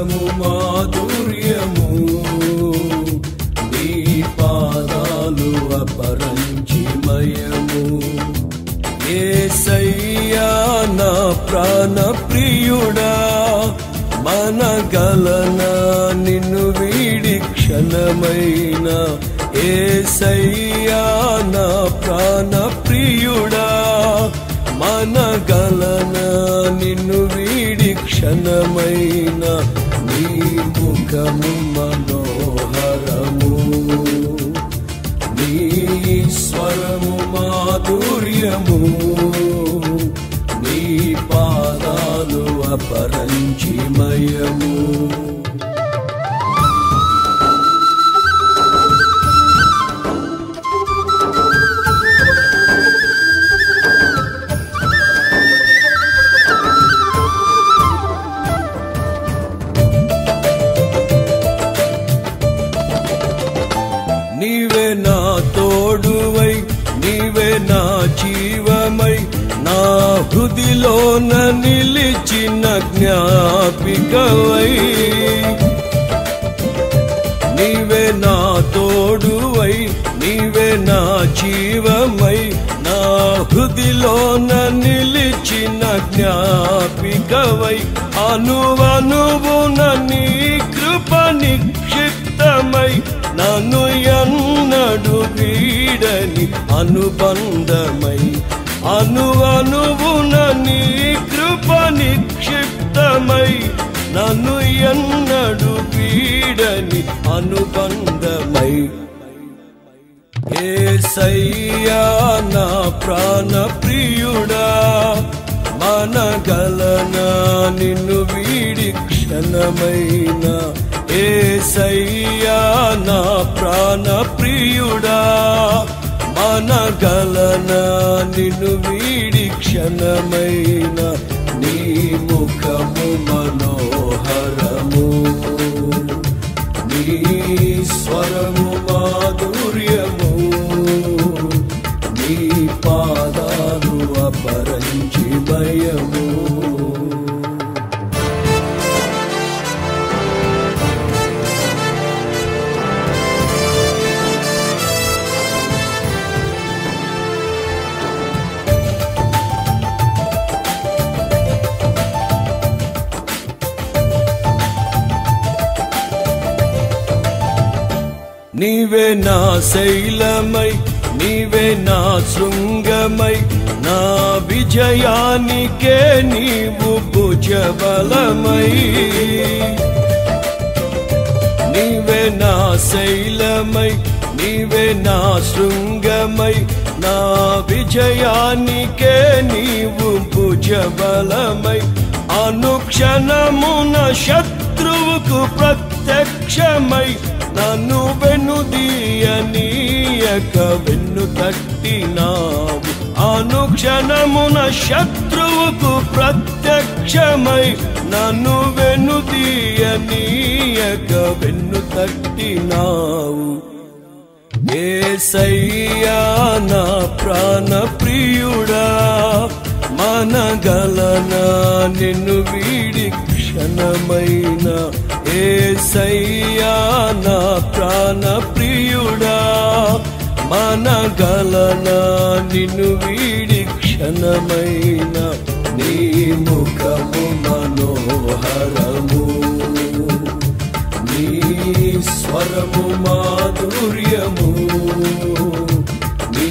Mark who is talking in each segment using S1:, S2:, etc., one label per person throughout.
S1: స్వరము మాధుర్యము నీ పాదాలు అపరంజిమయము యేసయ్యా నా ప్రాణ ప్రియుడా మనగలనా నిన్ను వీడి క్షణమైన యేసయ్యా నా ప్రాణ ప్రియుడా మనగలనా నిన్ను వీడి క్షణమైన నీ ముఖము మనోహరము నీ స్వరము మాధుర్యము నీ పాదాలు అపరంజిమయము నీవే నా తోడువై నీవే నా జీవమై నా హృదిలోన నిలిచిన జ్ఞాపికవై నీవే నా తోడువై నీవే నా జీవమై నా హృదిలోన నిలిచిన జ్ఞాపికవై అనువనువున నీ కృప నిక్షిప్తమై నన్ను ఎన్నడు వీడని అనుబంధమై అనువనువున నీ కృప నిక్షిప్తమై నన్ను ఎన్నడు వీడని అనుబంధమై యేసయ్యా నా ప్రాణ ప్రియుడా మనగలనా నిన్ను వీడి క్షణమైన యేసయ్యా నా ప్రాణ ప్రియుడా మనగలనా నిన్ను వీడి క్షణమైన నీ ముఖము మనోహరము నీ స్వరము మాధుర్యము నీ పాదాలు అపరంజిమయము నీవే నా శైలమై నీవే నా శృంగమై నా విజయానికే నీవు భుజబలమై నీవే నా శైలమై నీవే నా శృంగమై నా విజయానికే నీవు భుజబలమై అనుక్షణమున శత్రువుకు ప్రత్యక్షమై నన్ను వెనుదీయనీయక వెన్ను తట్టినావు అనుక్షణమున శత్రువుకు ప్రత్యక్షమై నన్ను వెనుదీయనీయక వెన్ను తట్టినావు యేసయ్యా నా ప్రాణ ప్రియుడా మనగలనా నిన్ను వీడి క్షణమైన యేసయ్యా నా ప్రాణ ప్రియుడా మనగలనా నిన్ను వీడి క్షణమైన నీ ముఖము మనోహరము నీ స్వరము మాధుర్యము నీ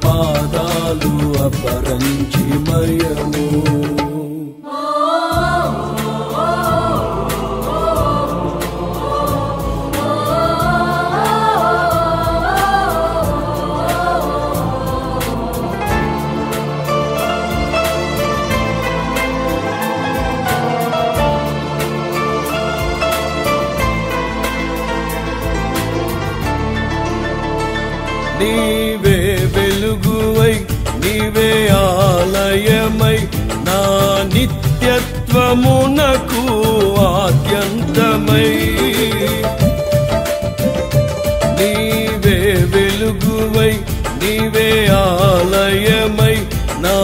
S1: పాదాలు అపరంజిమయము నీవే వెలుగువై నీవే ఆలయమై నా నిత్యత్వమునకు ఆద్యంతమై నీవే వెలుగువై నీవే ఆలయమై నా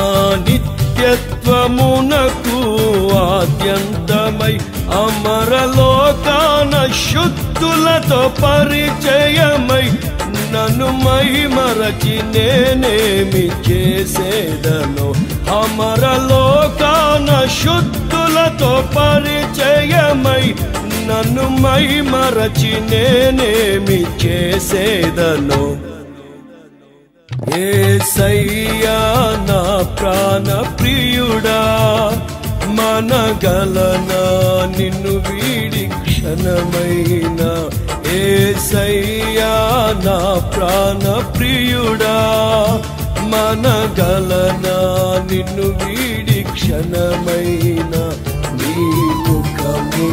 S1: నిత్యత్వమునకు ఆద్యంతమై అమరలో లోకాన శుద్ధులతో పరిచయమై నన్ను మహిమరచి నేనేమి చేసేదను అమరలోకాన శుద్ధులతో పరిచయమై నన్ను మహిమరచి నేనేమి చేసేదను యేసయ్యా నా ప్రాణ ప్రియుడా మనగలనా నిన్ను వీడి క్షణమైనా యేసయ్యా నా ప్రాణ ప్రియుడా మనగలనా నిన్ను వీడి క్షణమైనా నీ ముఖము